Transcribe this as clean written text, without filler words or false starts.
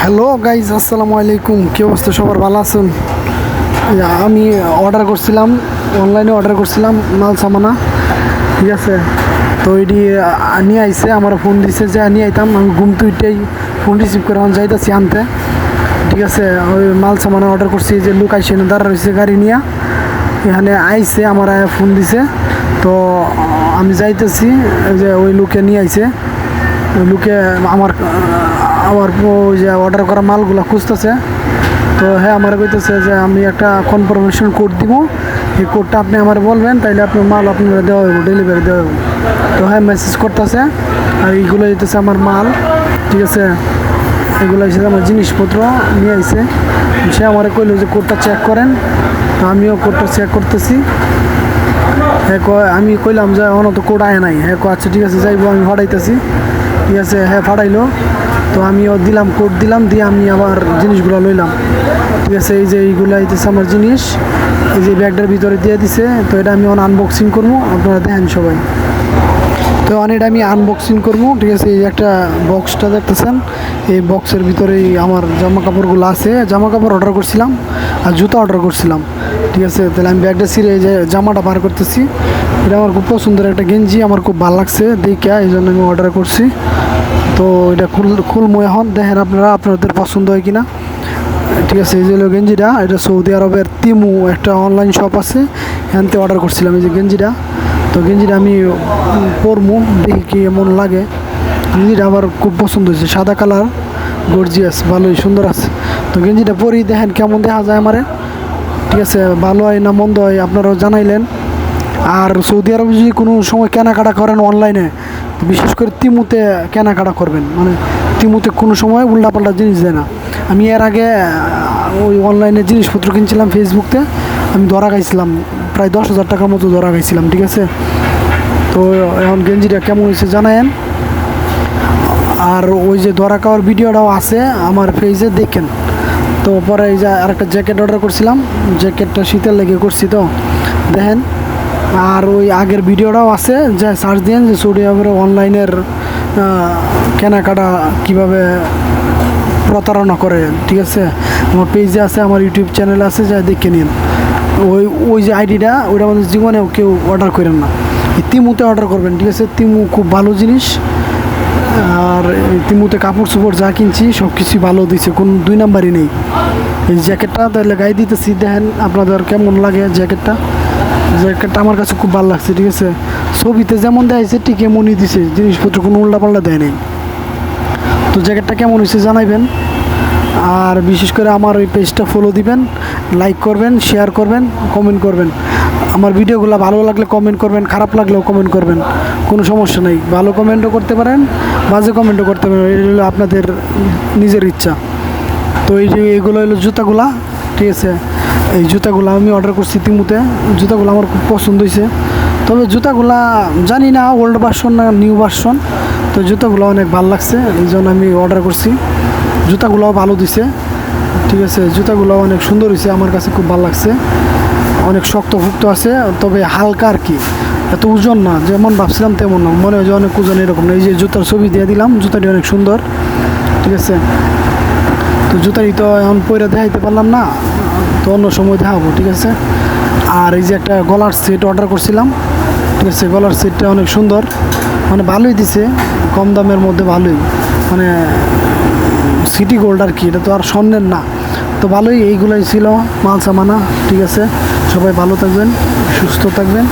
Hello guys, আসসালামু আলাইকুম। কী অবস্থা, সবার ভালো আছেন? আমি অর্ডার করছিলাম, অনলাইনে অর্ডার করছিলাম মাল সামানা, ঠিক আছে। তো এটি নিয়ে আইসে, আমার ফোন দিছে যে নিয়ে আইতাম। আমি ঘুম তুইটাই ফোন রিসিভ করে আমার যাইতেছি আনতে, ঠিক আছে। ওই মাল সামানা অর্ডার করছি, যে লোক আইসে দাঁড়া রয়েছে গাড়ি নিয়ে, এখানে আইসে আমার ফোন দিছে। তো আমি যাইতেছি, যে ওই লোকে নিয়ে আইসে, ওই লোকে আমার ওই যে অর্ডার করা মালগুলো খুঁজতেছে। তো হ্যাঁ, আমার কইতেছে যে আমি একটা কনফার্মেশন কোড দিব, এই কোডটা আপনি আমার বলবেন, তাইলে আপনার মাল আপনারা দেওয়া হইব, ডেলিভারি দেওয়া হইব। তো হ্যাঁ, মেসেজ করতেছে। আর এইগুলো দিতেছে আমার মাল, ঠিক আছে। এগুলো হিসেবে আমার জিনিসপত্র নিয়ে আইছে। সে আমার কইল যে কোডটা চেক করেন। তো আমিও কোডটা চেক করতেছি। হ্যাঁ, আমি কইলাম যে অন তো কোড আয় নাই। হ্যাঁ, আচ্ছা ঠিক আছে, যাইবো, আমি ফাটাইতেছি, ঠিক আছে। হ্যাঁ, ফাটাইলো। তো আমিও দিলাম, কোড দিলাম, দিয়ে আমি আবার জিনিসগুলো লইলাম, ঠিক আছে। এই যে এইগুলো হইতেছে আমার জিনিস, এই যে ব্যাগটার ভিতরে দিয়ে দিছে। তো এটা আমি আনবক্সিং করবো, আপনারা দেখেন সবাই। তো এটা আমি আনবক্সিং করবো, ঠিক আছে। এই একটা বক্সটা দেখতেছেন, এই বক্সের ভিতরেই আমার জামা কাপড়গুলো আছে। জামা কাপড় অর্ডার করছিলাম আর জুতো অর্ডার করছিলাম, ঠিক আছে। তাহলে আমি ব্যাগটা ছিঁড়ে এই যে জামাটা বার করতেছি। এটা আমার খুব পছন্দের একটা গেঞ্জি, আমার খুব ভালো লাগছে দেখে, এই জন্য আমি অর্ডার করছি। তো এটা খুলমো এখন, দেখেন আপনারা, আপনাদের পছন্দ হয় কিনা, ঠিক আছে। এই যে গেঞ্জিটা, এটা সৌদি আরবের তিমু একটা অনলাইন শপ আছে, এখান থেকে অর্ডার করছিলাম এই যে গেঞ্জিটা। তো গেঞ্জিটা আমি পরমু, দেখি কি এমন লাগে। গেঞ্জিটা আমার খুব পছন্দ হয়েছে, সাদা কালার, গর্জিয়াস, ভালোই সুন্দর আছে। তো গেঞ্জিটা পরি, দেখেন কেমন দেখা যায় আমারে, ঠিক আছে। ভালো হয় না মন্দ হয় আপনারাও জানাইলেন। আর সৌদি আরবে যদি কোনো সময় কেনাকাটা করেন অনলাইনে, বিশেষ করে তিমুতে কেনাকাটা করবেন, মানে তিমুতে কোনো সময় উল্টাপাল্টা জিনিস দেয় না। আমি এর আগে ওই অনলাইনে জিনিসপত্র কিনছিলাম ফেসবুকতে, আমি ধরা খাইছিলাম, প্রায় 10,000 টাকার মতো ধরা খাইছিলাম, ঠিক আছে। তো এখন গেঞ্জিটা কেমন হয়েছে জানায়েন। আর ওই যে ধরা খাওয়ার ভিডিওটাও আছে আমার পেজে, দেখেন। তো পরে এই যে আরেকটা জ্যাকেট অর্ডার করছিলাম, জ্যাকেটটা শীতের লেগে করছি, তো দেখেন। আর ওই আগের ভিডিওটাও আছে, যে সার্চ দিন যে সৌদি আরবের অনলাইনের কেনাকাটা কিভাবে প্রতারণা করে, ঠিক আছে। আমার পেজে আছে, আমার ইউটিউব চ্যানেলে আছে, যা দেখে নিন। ওই যে আইডিটা, ওইটা আমাদের জীবনেও কেউ অর্ডার করেন না, এই তিমুতে অর্ডার করবেন, ঠিক আছে। তিমু খুব ভালো জিনিস। আর এই তিমুতে কাপড় চোপড় যা কিনছি সব কিছুই ভালো দিচ্ছে, কোনো দুই নাম্বারই নেই। এই জ্যাকেটটা তাহলে গায়ে দিতেছি, দেখেন আপনাদের কেমন লাগে জ্যাকেটটা। জ্যাকেটটা আমার কাছে খুব ভালো লাগছে, ঠিক আছে। ছবিতে যেমন দেখাইছে ঠিক এমনই দিছে, জিনিসপত্র কোনো উল্টাপাল্টা দেয় নেই। তো জ্যাকেটটা কেমন হয়েছে জানাইবেন। আর বিশেষ করে আমার ওই পেজটা ফলো দিবেন, লাইক করবেন, শেয়ার করবেন, কমেন্ট করবেন। আমার ভিডিওগুলো ভালো লাগলে কমেন্ট করবেন, খারাপ লাগলেও কমেন্ট করবেন, কোনো সমস্যা নেই। ভালো কমেন্টও করতে পারেন, বাজে কমেন্টও করতে পারেন, এটা হলো আপনাদের নিজের ইচ্ছা। তো এই যে এগুলো হলো জুতাগুলা, ঠিক আছে। এই জুতাগুলো আমি অর্ডার করছি তিমুতে, জুতাগুলো আমার খুব পছন্দ হয়েছে। তবে জুতাগুলা জানি না ওল্ড ভার্সন না নিউ ভার্সন, তো জুতাগুলো অনেক ভালো লাগছে, এই জন্য আমি অর্ডার করছি। জুতাগুলোও ভালো দিছে, ঠিক আছে। জুতাগুলো অনেক সুন্দর হয়েছে, আমার কাছে খুব ভালো লাগছে। অনেক শক্তভুক্ত আছে, তবে হালকা আর কি, এত ওজন না, যেমন ভাবছিলাম তেমন না, মনে হয় যে অনেক ওজন এরকম না। এই যে জুতার ছবি দিয়ে দিলাম, জুতাটি অনেক সুন্দর, ঠিক আছে। তো জুতাটি তো এখন পরে দেখাইতে পারলাম না, তো অন্য সময় দেখাবো, ঠিক আছে। আর এই যে একটা গলার সেট অর্ডার করছিলাম, ঠিক আছে। গলার সেটটা অনেক সুন্দর, মানে ভালোই দিছে, কম দামের মধ্যে ভালোই, মানে সিটি গোল্ড আর কি, এটা তো আর স্বর্ণের না। তো ভালোই, এইগুলোই ছিল মাল সামানা, ঠিক আছে। সবাই ভালো থাকবেন, সুস্থ থাকবেন।